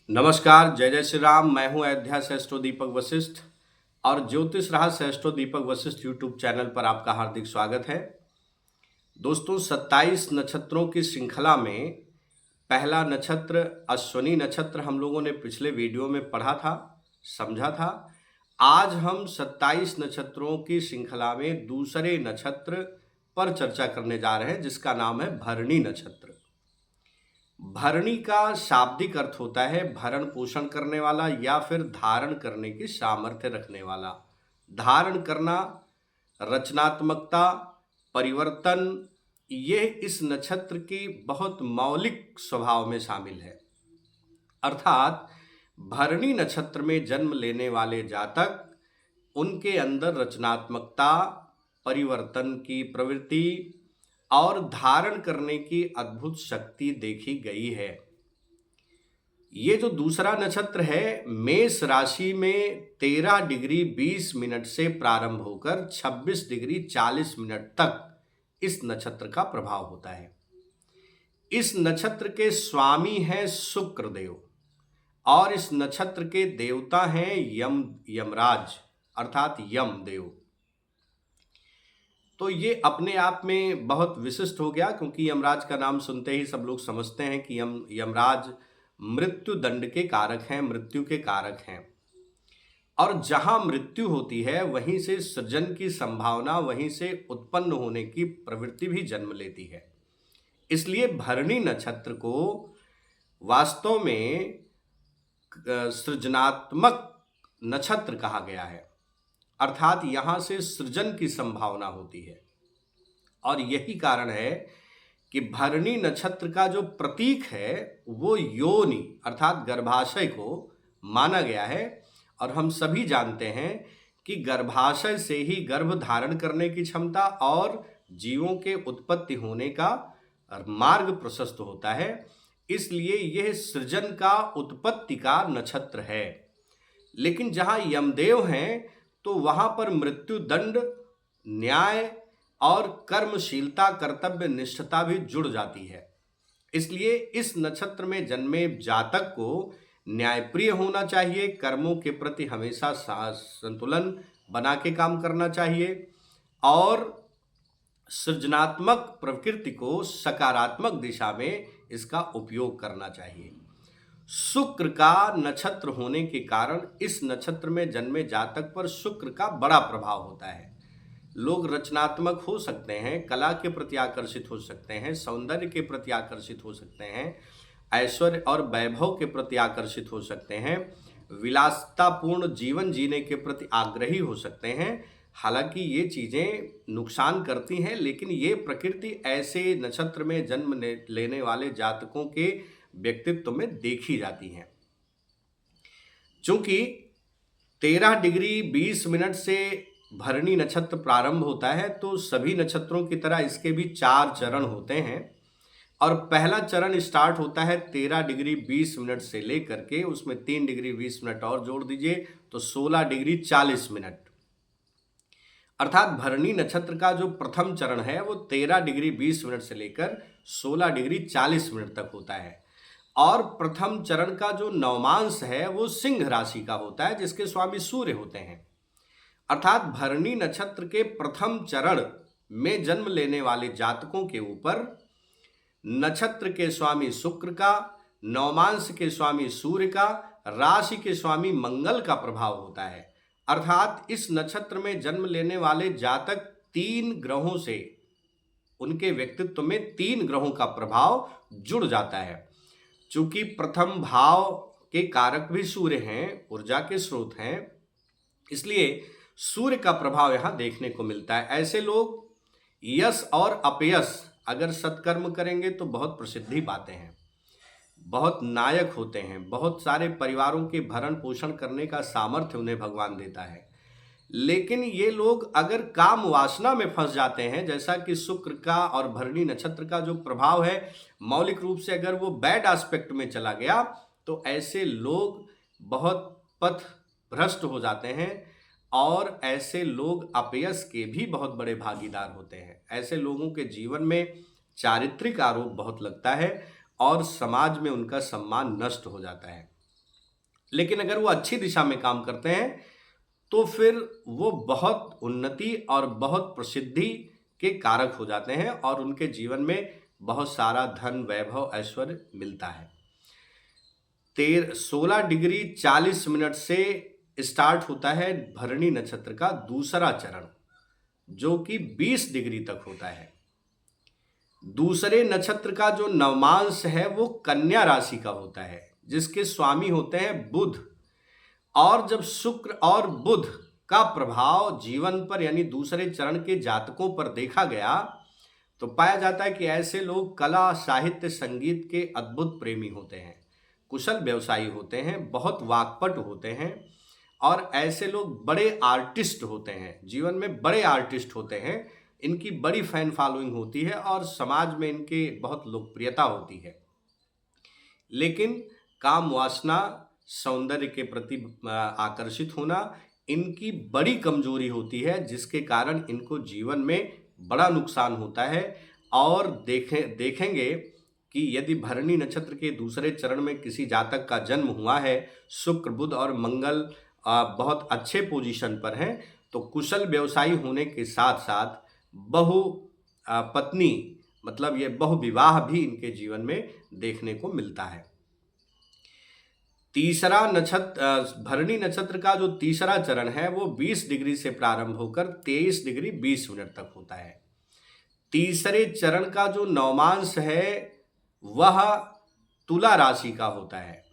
नमस्कार, जय जय श्री राम। मैं हूं अयोध्या से एस्ट्रो दीपक वशिष्ठ और ज्योतिष रहस्य एस्ट्रो दीपक वशिष्ठ यूट्यूब चैनल पर आपका हार्दिक स्वागत है। दोस्तों, 27 नक्षत्रों की श्रृंखला में पहला नक्षत्र अश्विनी नक्षत्र हम लोगों ने पिछले वीडियो में पढ़ा था, समझा था। आज हम 27 नक्षत्रों की श्रृंखला में दूसरे नक्षत्र पर चर्चा करने जा रहे हैं, जिसका नाम है भरणी नक्षत्र। भरणी का शाब्दिक अर्थ होता है भरण पोषण करने वाला या फिर धारण करने की सामर्थ्य रखने वाला। धारण करना, रचनात्मकता, परिवर्तन, ये इस नक्षत्र की बहुत मौलिक स्वभाव में शामिल है। अर्थात भरणी नक्षत्र में जन्म लेने वाले जातक, उनके अंदर रचनात्मकता, परिवर्तन की प्रवृत्ति और धारण करने की अद्भुत शक्ति देखी गई है। ये जो दूसरा नक्षत्र है, मेष राशि में 13 डिग्री 20 मिनट से प्रारंभ होकर 26 डिग्री 40 मिनट तक इस नक्षत्र का प्रभाव होता है। इस नक्षत्र के स्वामी हैं शुक्र देव और इस नक्षत्र के देवता हैं यमराज अर्थात यम देव। तो ये अपने आप में बहुत विशिष्ट हो गया, क्योंकि यमराज का नाम सुनते ही सब लोग समझते हैं कि यमराज मृत्यु दंड के कारक हैं, मृत्यु के कारक हैं। और जहां मृत्यु होती है वहीं से सृजन की संभावना, वहीं से उत्पन्न होने की प्रवृत्ति भी जन्म लेती है। इसलिए भरणी नक्षत्र को वास्तव में सृजनात्मक नक्षत्र कहा गया है, अर्थात यहां से सृजन की संभावना होती है। और यही कारण है कि भरणी नक्षत्र का जो प्रतीक है वो योनि अर्थात गर्भाशय को माना गया है। और हम सभी जानते हैं कि गर्भाशय से ही गर्भ धारण करने की क्षमता और जीवों के उत्पत्ति होने का मार्ग प्रशस्त होता है। इसलिए यह सृजन का, उत्पत्ति का नक्षत्र है। लेकिन जहां यमदेव हैं तो वहां पर मृत्यु दंड, न्याय और कर्मशीलता, कर्तव्य निष्ठता भी जुड़ जाती है। इसलिए इस नक्षत्र में जन्मे जातक को न्यायप्रिय होना चाहिए, कर्मों के प्रति हमेशा संतुलन बना के काम करना चाहिए और सृजनात्मक प्रकृति को सकारात्मक दिशा में इसका उपयोग करना चाहिए। शुक्र का नक्षत्र होने के कारण इस नक्षत्र में जन्मे जातक पर शुक्र का बड़ा प्रभाव होता है। लोग रचनात्मक हो सकते हैं, कला के प्रति आकर्षित हो सकते हैं, सौंदर्य के प्रति आकर्षित हो सकते हैं, ऐश्वर्य और वैभव के प्रति आकर्षित हो सकते हैं, विलासितापूर्ण जीवन जीने के प्रति आग्रही हो सकते हैं। हालांकि ये चीजें नुकसान करती हैं, लेकिन ये प्रकृति ऐसे नक्षत्र में जन्म लेने वाले जातकों के व्यक्तित्व में देखी जाती हैं। चूंकि 13 डिग्री 20 मिनट से भरणी नक्षत्र प्रारंभ होता है, तो सभी नक्षत्रों की तरह इसके भी 4 चरण होते हैं। और पहला चरण स्टार्ट होता है 13 डिग्री 20 मिनट से लेकर के, उसमें 3 डिग्री 20 मिनट और जोड़ दीजिए तो 16 डिग्री 40 मिनट। अर्थात भरणी नक्षत्र का जो प्रथम चरण है वो 13 डिग्री 20 मिनट से लेकर 16 डिग्री 40 मिनट तक होता है। और प्रथम चरण का जो नवमांश है वो सिंह राशि का होता है, जिसके स्वामी सूर्य होते हैं। अर्थात भरणी नक्षत्र के प्रथम चरण में जन्म लेने वाले जातकों के ऊपर नक्षत्र के स्वामी शुक्र का, नवमांश के स्वामी सूर्य का, राशि के स्वामी मंगल का प्रभाव होता है। अर्थात इस नक्षत्र में जन्म लेने वाले जातक 3 ग्रहों से, उनके व्यक्तित्व में 3 ग्रहों का प्रभाव जुड़ जाता है। चूंकि प्रथम भाव के कारक भी सूर्य हैं, ऊर्जा के स्रोत हैं, इसलिए सूर्य का प्रभाव यहां देखने को मिलता है। ऐसे लोग यश और अपयश अगर सत्कर्म करेंगे तो बहुत प्रसिद्धि पाते हैं, बहुत नायक होते हैं, बहुत सारे परिवारों के भरण पोषण करने का सामर्थ्य उन्हें भगवान देता है। लेकिन ये लोग अगर काम वासना में फंस जाते हैं, जैसा कि शुक्र का और भरणी नक्षत्र का जो प्रभाव है, मौलिक रूप से अगर वो बैड एस्पेक्ट में चला गया तो ऐसे लोग बहुत पथ भ्रष्ट हो जाते हैं और ऐसे लोग अपयश के भी बहुत बड़े भागीदार होते हैं। ऐसे लोगों के जीवन में चारित्रिक आरोप बहुत लगता है और समाज में उनका सम्मान नष्ट हो जाता है। लेकिन अगर वो अच्छी दिशा में काम करते हैं तो फिर वो बहुत उन्नति और बहुत प्रसिद्धि के कारक हो जाते हैं और उनके जीवन में बहुत सारा धन, वैभव, ऐश्वर्य मिलता है। 16 डिग्री 40 मिनट से स्टार्ट होता है भरणी नक्षत्र का दूसरा चरण, जो कि 20 डिग्री तक होता है। दूसरे नक्षत्र का जो नवमांश है वो कन्या राशि का होता है, जिसके स्वामी होते हैं बुध। और जब शुक्र और बुध का प्रभाव जीवन पर यानी दूसरे चरण के जातकों पर देखा गया तो पाया जाता है कि ऐसे लोग कला, साहित्य, संगीत के अद्भुत प्रेमी होते हैं, कुशल व्यवसायी होते हैं, बहुत वाक्पट होते हैं और ऐसे लोग बड़े आर्टिस्ट होते हैं, जीवन में बड़े आर्टिस्ट होते हैं। इनकी बड़ी फैन फॉलोइंग होती है और समाज में इनके बहुत लोकप्रियता होती है। लेकिन काम वासना, सौंदर्य के प्रति आकर्षित होना इनकी बड़ी कमजोरी होती है, जिसके कारण इनको जीवन में बड़ा नुकसान होता है। और देखेंगे कि यदि भरणी नक्षत्र के दूसरे चरण में किसी जातक का जन्म हुआ है, शुक्र, बुध और मंगल बहुत अच्छे पोजीशन पर हैं, तो कुशल व्यवसायी होने के साथ साथ बहु पत्नी मतलब ये बहु विवाह भी इनके जीवन में देखने को मिलता है। तीसरा नक्षत्र भरणी नक्षत्र का जो तीसरा चरण है वो 20 डिग्री से प्रारंभ होकर 23 डिग्री 20 मिनट तक होता है। तीसरे चरण का जो नवमांश है वह तुला राशि का होता है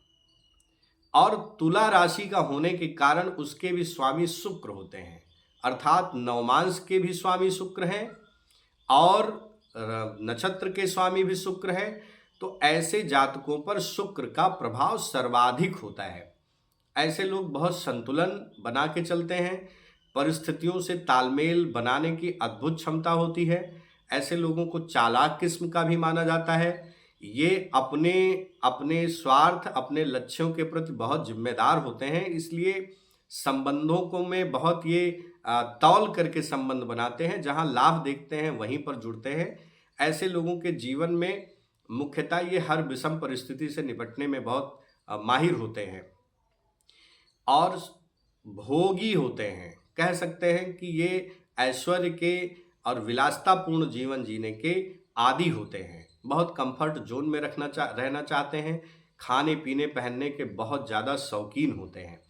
और तुला राशि का होने के कारण उसके भी स्वामी शुक्र होते हैं, अर्थात नवमांश के भी स्वामी शुक्र हैं और नक्षत्र के स्वामी भी शुक्र हैं। तो ऐसे जातकों पर शुक्र का प्रभाव सर्वाधिक होता है। ऐसे लोग बहुत संतुलन बना के चलते हैं, परिस्थितियों से तालमेल बनाने की अद्भुत क्षमता होती है। ऐसे लोगों को चालाक किस्म का भी माना जाता है। ये अपने अपने स्वार्थ, अपने लक्ष्यों के प्रति बहुत जिम्मेदार होते हैं, इसलिए संबंधों को में बहुत ये तौल करके संबंध बनाते हैं, जहां लाभ देखते हैं वहीं पर जुड़ते हैं। ऐसे लोगों के जीवन में मुख्यतः ये हर विषम परिस्थिति से निपटने में बहुत माहिर होते हैं और भोगी होते हैं। कह सकते हैं कि ये ऐश्वर्य के और विलासितापूर्ण जीवन जीने के आदी होते हैं, बहुत कंफर्ट जोन में रहना चाहते हैं, खाने पीने पहनने के बहुत ज़्यादा शौकीन होते हैं।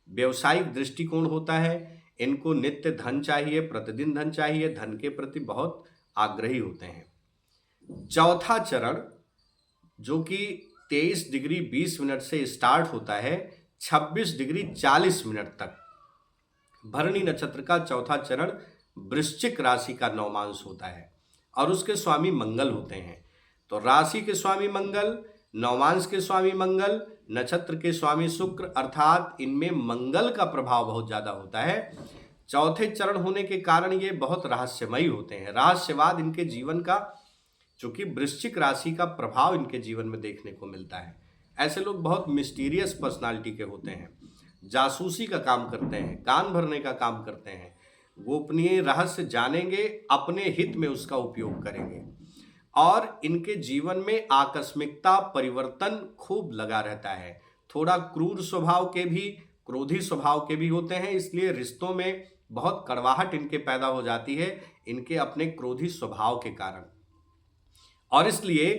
व्यवसायिक दृष्टिकोण होता है, इनको नित्य धन चाहिए, प्रतिदिन धन चाहिए, धन के प्रति बहुत आग्रही होते हैं। चौथा चरण जो कि 23 डिग्री 20 मिनट से स्टार्ट होता है 26 डिग्री 40 मिनट तक, भरणी नक्षत्र का चौथा चरण वृश्चिक राशि का नवमांश होता है और उसके स्वामी मंगल होते हैं। तो राशि के स्वामी मंगल, नवमांश के स्वामी मंगल, नक्षत्र के स्वामी शुक्र, अर्थात इनमें मंगल का प्रभाव बहुत ज़्यादा होता है। चौथे चरण होने के कारण ये बहुत रहस्यमयी होते हैं, रहस्यवाद इनके जीवन का, चूंकि वृश्चिक राशि का प्रभाव इनके जीवन में देखने को मिलता है। ऐसे लोग बहुत मिस्टीरियस पर्सनालिटी के होते हैं, जासूसी का काम करते हैं, कान भरने का काम करते हैं, गोपनीय रहस्य जानेंगे, अपने हित में उसका उपयोग करेंगे और इनके जीवन में आकस्मिकता, परिवर्तन खूब लगा रहता है। थोड़ा क्रूर स्वभाव के भी, क्रोधी स्वभाव के भी होते हैं, इसलिए रिश्तों में बहुत कड़वाहट इनके पैदा हो जाती है इनके अपने क्रोधी स्वभाव के कारण। और इसलिए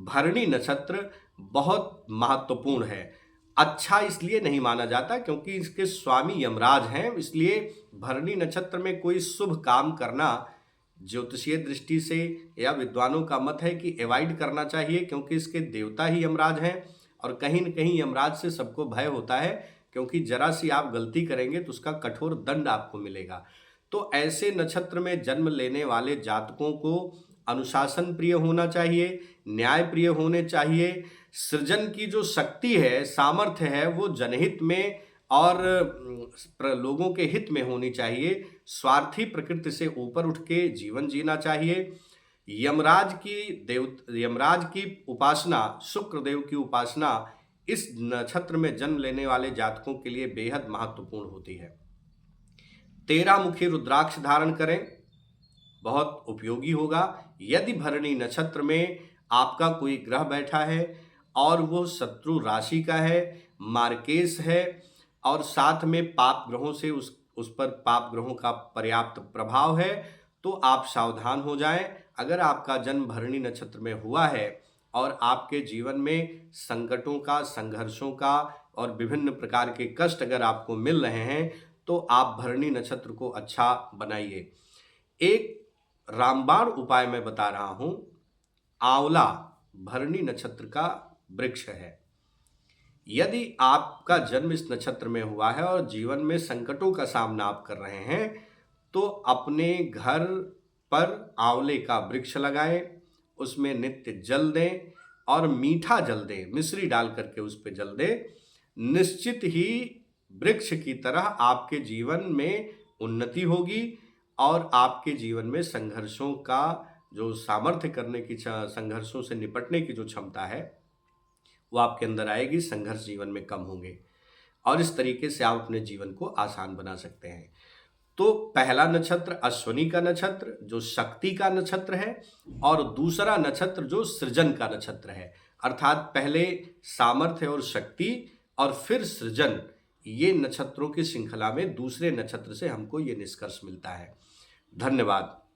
भरणी नक्षत्र बहुत महत्वपूर्ण है। अच्छा इसलिए नहीं माना जाता क्योंकि इसके स्वामी यमराज हैं, इसलिए भरणी नक्षत्र में कोई शुभ काम करना ज्योतिषीय दृष्टि से या विद्वानों का मत है कि अवॉइड करना चाहिए, क्योंकि इसके देवता ही यमराज हैं और कहीं न कहीं यमराज से सबको भय होता है, क्योंकि जरा सी आप गलती करेंगे तो उसका कठोर दंड आपको मिलेगा। तो ऐसे नक्षत्र में जन्म लेने वाले जातकों को अनुशासन प्रिय होना चाहिए, न्याय प्रिय होने चाहिए, सृजन की जो शक्ति है, सामर्थ्य है, वो जनहित में और लोगों के हित में होनी चाहिए। स्वार्थी प्रकृति से ऊपर उठ के जीवन जीना चाहिए। यमराज की उपासना, शुक्रदेव की उपासना इस नक्षत्र में जन्म लेने वाले जातकों के लिए बेहद महत्वपूर्ण होती है। 13 मुखी रुद्राक्ष धारण करें, बहुत उपयोगी होगा। यदि भरणी नक्षत्र में आपका कोई ग्रह बैठा है और वो शत्रु राशि का है मार्केस है और साथ में पाप ग्रहों से उस पर पाप ग्रहों का पर्याप्त प्रभाव है, तो आप सावधान हो जाएं। अगर आपका जन्म भरणी नक्षत्र में हुआ है और आपके जीवन में संकटों का, संघर्षों का और विभिन्न प्रकार के कष्ट अगर आपको मिल रहे हैं, तो आप भरणी नक्षत्र को अच्छा बनाइए। एक रामबाण उपाय मैं बता रहा हूं। आंवला भरणी नक्षत्र का वृक्ष है। यदि आपका जन्म इस नक्षत्र में हुआ है और जीवन में संकटों का सामना आप कर रहे हैं, तो अपने घर पर आंवले का वृक्ष लगाएं, उसमें नित्य जल दें और मीठा जल दें, मिश्री डाल करके उस पर जल दें। निश्चित ही वृक्ष की तरह आपके जीवन में उन्नति होगी और आपके जीवन में संघर्षों का जो सामर्थ्य करने की, संघर्षों से निपटने की जो क्षमता है वो आपके अंदर आएगी। संघर्ष जीवन में कम होंगे और इस तरीके से आप अपने जीवन को आसान बना सकते हैं। तो पहला नक्षत्र अश्विनी का नक्षत्र जो शक्ति का नक्षत्र है और दूसरा नक्षत्र जो सृजन का नक्षत्र है, अर्थात पहले सामर्थ्य और शक्ति और फिर सृजन, ये नक्षत्रों की श्रृंखला में दूसरे नक्षत्र से हमको ये निष्कर्ष मिलता है। धन्यवाद।